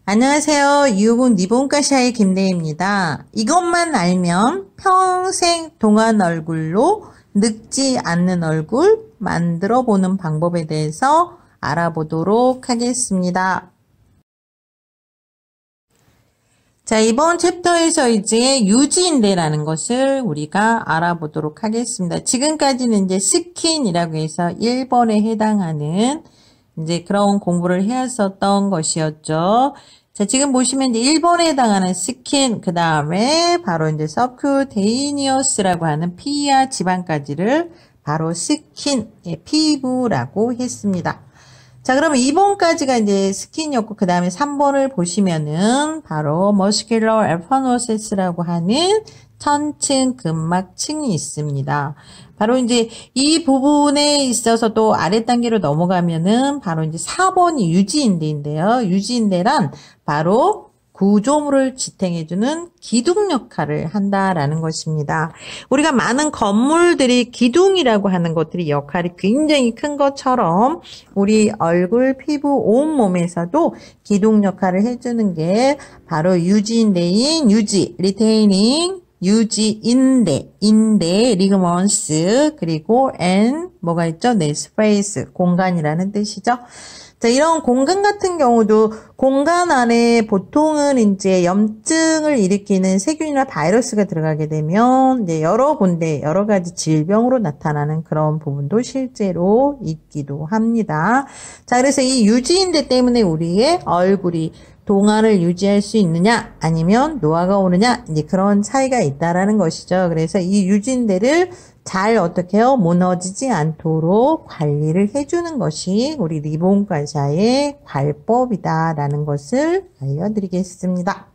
안녕하세요. 유혹은 리본가샤의 김대희입니다. 이것만 알면 평생 동안 얼굴로 늙지 않는 얼굴 만들어 보는 방법에 대해서 알아보도록 하겠습니다. 자, 이번 챕터에서 이제 유지인대라는 것을 우리가 알아보도록 하겠습니다. 지금까지는 이제 스킨이라고 해서 1번에 해당하는 이제 그런 공부를 해왔었던 것이었죠. 자, 지금 보시면 이제 1번에 해당하는 스킨, 그 다음에 바로 이제 서큐테이니어스라고 하는 피하 지방까지를 바로 스킨의 피부라고 했습니다. 자, 그러면 2번까지가 이제 스킨이었고, 그 다음에 3번을 보시면은 바로 머스큘러 에퍼노세스라고 하는 천층 근막층이 있습니다. 바로 이제 이 부분에 있어서 또 아래 단계로 넘어가면은 바로 이제 4번이 유지인대인데요. 유지인대란 바로 구조물을 지탱해주는 기둥 역할을 한다라는 것입니다. 우리가 많은 건물들이 기둥이라고 하는 것들이 역할이 굉장히 큰 것처럼 우리 얼굴, 피부, 온몸에서도 기둥 역할을 해주는 게 바로 유지인대인 유지, 리테이닝, 유지인대, 인대, 리그먼스, 그리고 뭐가 있죠? 네, 스페이스, 공간이라는 뜻이죠. 자, 이런 공간 같은 경우도 공간 안에 보통은 이제 염증을 일으키는 세균이나 바이러스가 들어가게 되면 이제 여러 군데 여러 가지 질병으로 나타나는 그런 부분도 실제로 있기도 합니다. 자, 그래서 이 유지인대 때문에 우리의 얼굴이 동안을 유지할 수 있느냐 아니면 노화가 오느냐 이제 그런 차이가 있다라는 것이죠. 그래서 이 유지인대를 잘 어떻게 해요? 무너지지 않도록 관리를 해주는 것이 우리 리본가샤의 관법이다라는 것을 알려드리겠습니다.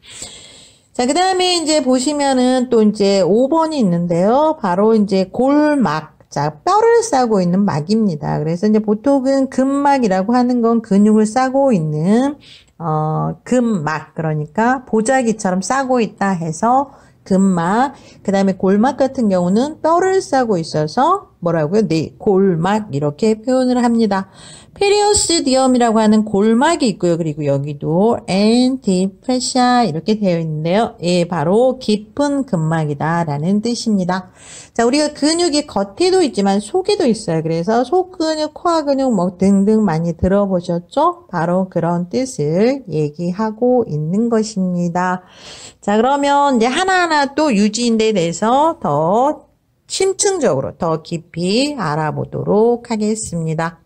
자, 그 다음에 이제 보시면은 또 이제 5번이 있는데요. 바로 이제 골막. 자, 뼈를 싸고 있는 막입니다. 그래서 이제 보통은 근막이라고 하는 건 근육을 싸고 있는 근막, 그러니까 보자기처럼 싸고 있다 해서 근막, 그 다음에 골막 같은 경우는 뼈를 싸고 있어서 뭐라고요? 네, 골막 이렇게 표현을 합니다. 페리오스디엄이라고 하는 골막이 있고요. 그리고 여기도 엔티페샤 이렇게 되어 있는데요. 예, 바로 깊은 근막이다라는 뜻입니다. 자, 우리가 근육이 겉에도 있지만 속에도 있어요. 그래서 속근육, 코아 근육 뭐 등등 많이 들어보셨죠? 바로 그런 뜻을 얘기하고 있는 것입니다. 자, 그러면 이제 하나하나 또 유지인대에 대해서 더 심층적으로 더 깊이 알아보도록 하겠습니다.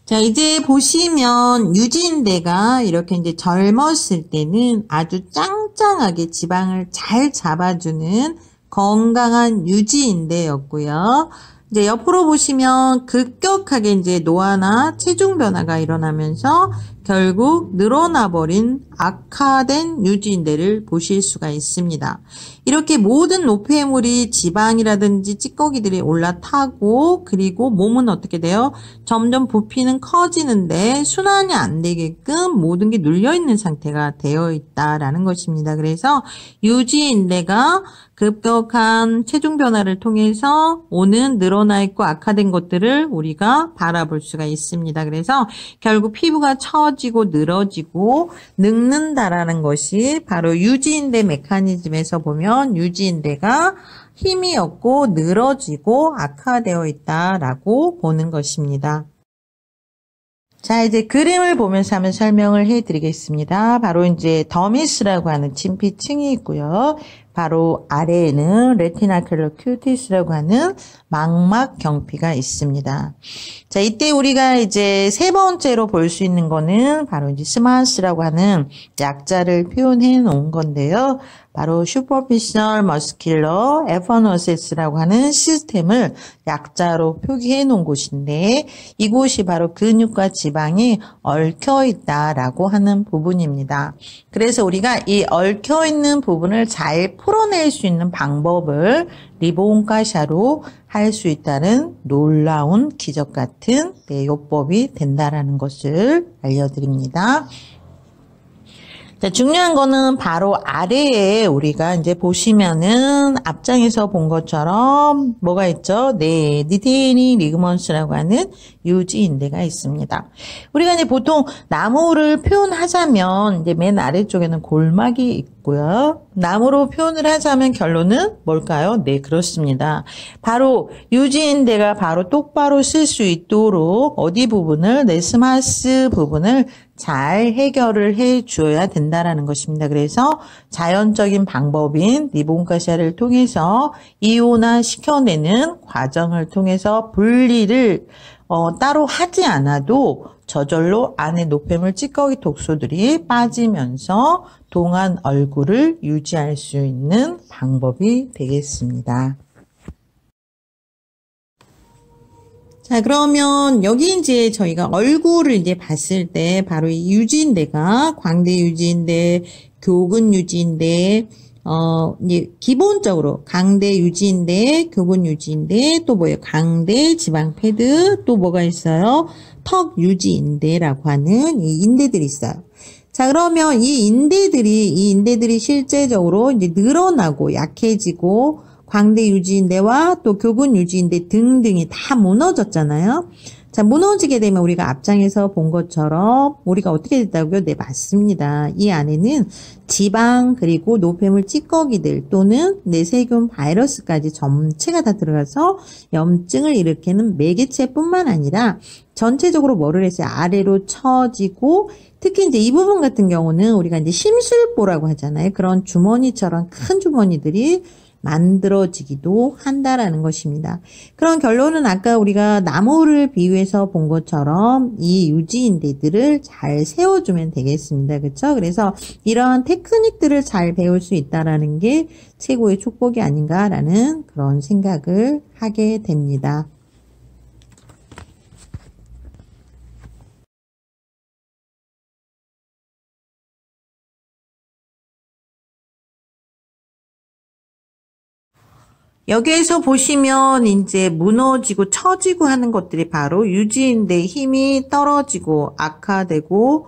자, 이제 보시면 유지인대가 이렇게 이제 젊었을 때는 아주 짱짱하게 지방을 잘 잡아주는 건강한 유지인대였고요. 이제 옆으로 보시면 급격하게 이제 노화나 체중 변화가 일어나면서 결국 늘어나 버린 악화된 유지인대를 보실 수가 있습니다. 이렇게 모든 노폐물이 지방이라든지 찌꺼기들이 올라타고 그리고 몸은 어떻게 돼요? 점점 부피는 커지는데 순환이 안 되게끔 모든 게 눌려있는 상태가 되어 있다라는 것입니다. 그래서 유지인대가 급격한 체중 변화를 통해서 오는 늘어나 있고 악화된 것들을 우리가 바라볼 수가 있습니다. 그래서 결국 피부가 처지고 늘어지고 늙는다라는 것이 바로 유지인대 메커니즘에서 보면 유지인대가 힘이 없고 늘어지고 악화되어 있다라고 보는 것입니다. 자, 이제 그림을 보면서 한번 설명을 해드리겠습니다. 바로 이제 더미스라고 하는 진피층이 있고요. 바로 아래에는 레티나큘러 큐티스라고 하는 망막 경피가 있습니다. 자, 이때 우리가 이제 세 번째로 볼 수 있는 거는 바로 이제 스마스라고 하는 약자를 표현해 놓은 건데요. 바로 슈퍼피셜 머스큘러 에퍼노세스라고 하는 시스템을 약자로 표기해 놓은 곳인데 이곳이 바로 근육과 지방이 얽혀 있다라고 하는 부분입니다. 그래서 우리가 이 얽혀 있는 부분을 잘 풀어낼 수 있는 방법을 리본가샤로 할 수 있다는 놀라운 기적 같은 요법이 된다라는 것을 알려드립니다. 자, 중요한 거는 바로 아래에 우리가 이제 보시면은 앞장에서 본 것처럼 뭐가 있죠? 네, 니테이닝 리그먼스라고 하는 유지인대가 있습니다. 우리가 이제 보통 나무를 표현하자면 이제 맨 아래쪽에는 골막이 있고요. 나무로 표현을 하자면 결론은 뭘까요? 네, 그렇습니다. 바로 유지인대가 바로 똑바로 쓸 수 있도록 어디 부분을, 네스마스 부분을 잘 해결을 해 주어야 된다라는 것입니다. 그래서 자연적인 방법인 리본가시아를 통해서 이온화 시켜내는 과정을 통해서 분리를 따로 하지 않아도 저절로 안에 노폐물 찌꺼기 독소들이 빠지면서 동안 얼굴을 유지할 수 있는 방법이 되겠습니다. 자, 그러면 여기 이제 저희가 얼굴을 이제 봤을 때 바로 이 유지인대가 광대 유지인대, 교근 유지인대, 이제 기본적으로 강대 유지인대, 교근 유지인대, 또 뭐예요? 강대 지방 패드, 또 뭐가 있어요? 턱 유지인대라고 하는 이 인대들이 있어요. 자, 그러면 이 인대들이 실제적으로 이제 늘어나고 약해지고 광대 유지인대와 또 교근 유지인대 등등이 다 무너졌잖아요. 자, 무너지게 되면 우리가 앞장에서 본 것처럼 우리가 어떻게 됐다고요? 네, 맞습니다. 이 안에는 지방 그리고 노폐물 찌꺼기들 또는 내세균 바이러스까지 전체가 다 들어가서 염증을 일으키는 매개체뿐만 아니라 전체적으로 뭐를 했어요? 아래로 처지고 특히 이제 이 부분 같은 경우는 우리가 이제 심술보라고 하잖아요. 그런 주머니처럼 큰 주머니들이 만들어지기도 한다라는 것입니다. 그런 결론은 아까 우리가 나무를 비유해서 본 것처럼 이 유지인대들을 잘 세워주면 되겠습니다. 그렇죠? 그래서 이러한 테크닉들을 잘 배울 수 있다라는 게 최고의 축복이 아닌가라는 그런 생각을 하게 됩니다. 여기에서 보시면 이제 무너지고 처지고 하는 것들이 바로 유지인대 힘이 떨어지고 악화되고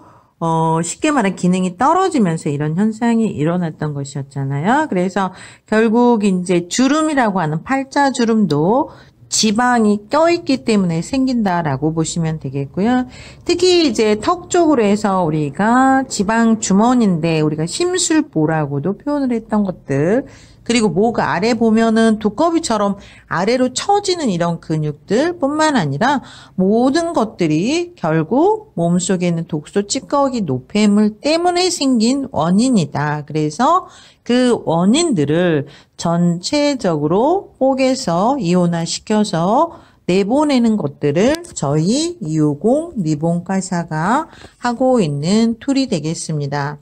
쉽게 말하면 기능이 떨어지면서 이런 현상이 일어났던 것이었잖아요. 그래서 결국 이제 주름이라고 하는 팔자주름도 지방이 껴있기 때문에 생긴다라고 보시면 되겠고요. 특히 이제 턱 쪽으로 해서 우리가 지방 주머니인데 우리가 심술보라고도 표현을 했던 것들, 그리고 목 아래 보면은 두꺼비처럼 아래로 처지는 이런 근육들 뿐만 아니라 모든 것들이 결국 몸속에 있는 독소 찌꺼기 노폐물 때문에 생긴 원인이다. 그래서 그 원인들을 전체적으로 뽀개서 이온화시켜서 내보내는 것들을 저희 250 리본가샤가 하고 있는 툴이 되겠습니다.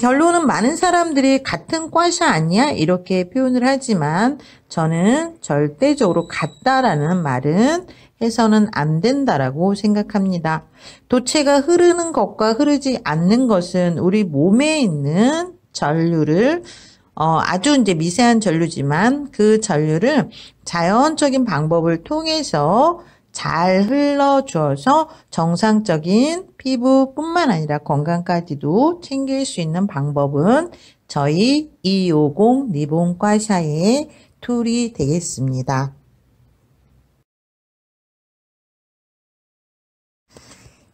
결론은 많은 사람들이 같은 과샤 아니야? 이렇게 표현을 하지만 저는 절대적으로 같다라는 말은 해서는 안 된다라고 생각합니다. 도체가 흐르는 것과 흐르지 않는 것은 우리 몸에 있는 전류를 아주 이제 미세한 전류지만 그 전류를 자연적인 방법을 통해서 잘 흘러주어서 정상적인 피부뿐만 아니라 건강까지도 챙길 수 있는 방법은 저희 250 리본과샤의 툴이 되겠습니다.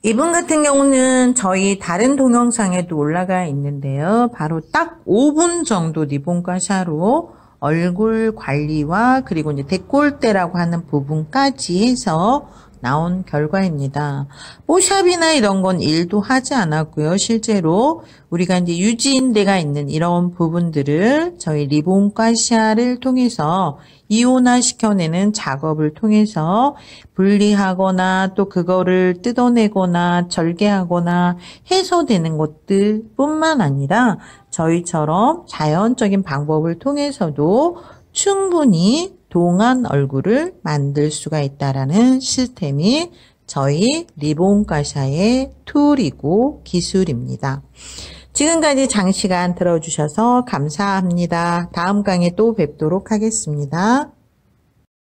이분 같은 경우는 저희 다른 동영상에도 올라가 있는데요. 바로 딱 5분 정도 리본가샤로 얼굴 관리와 그리고 이제 데콜테라고 하는 부분까지 해서 나온 결과입니다. 뽀샵이나 이런 건 일도 하지 않았고요. 실제로 우리가 이제 유지인대가 있는 이런 부분들을 저희 리본가시아를 통해서 이온화 시켜내는 작업을 통해서 분리하거나 또 그거를 뜯어내거나 절개하거나 해소되는 것들 뿐만 아니라 저희처럼 자연적인 방법을 통해서도 충분히 동안 얼굴을 만들 수가 있다라는 시스템이 저희 리본가샤의 툴이고 기술입니다. 지금까지 장시간 들어주셔서 감사합니다. 다음 강의에 또 뵙도록 하겠습니다.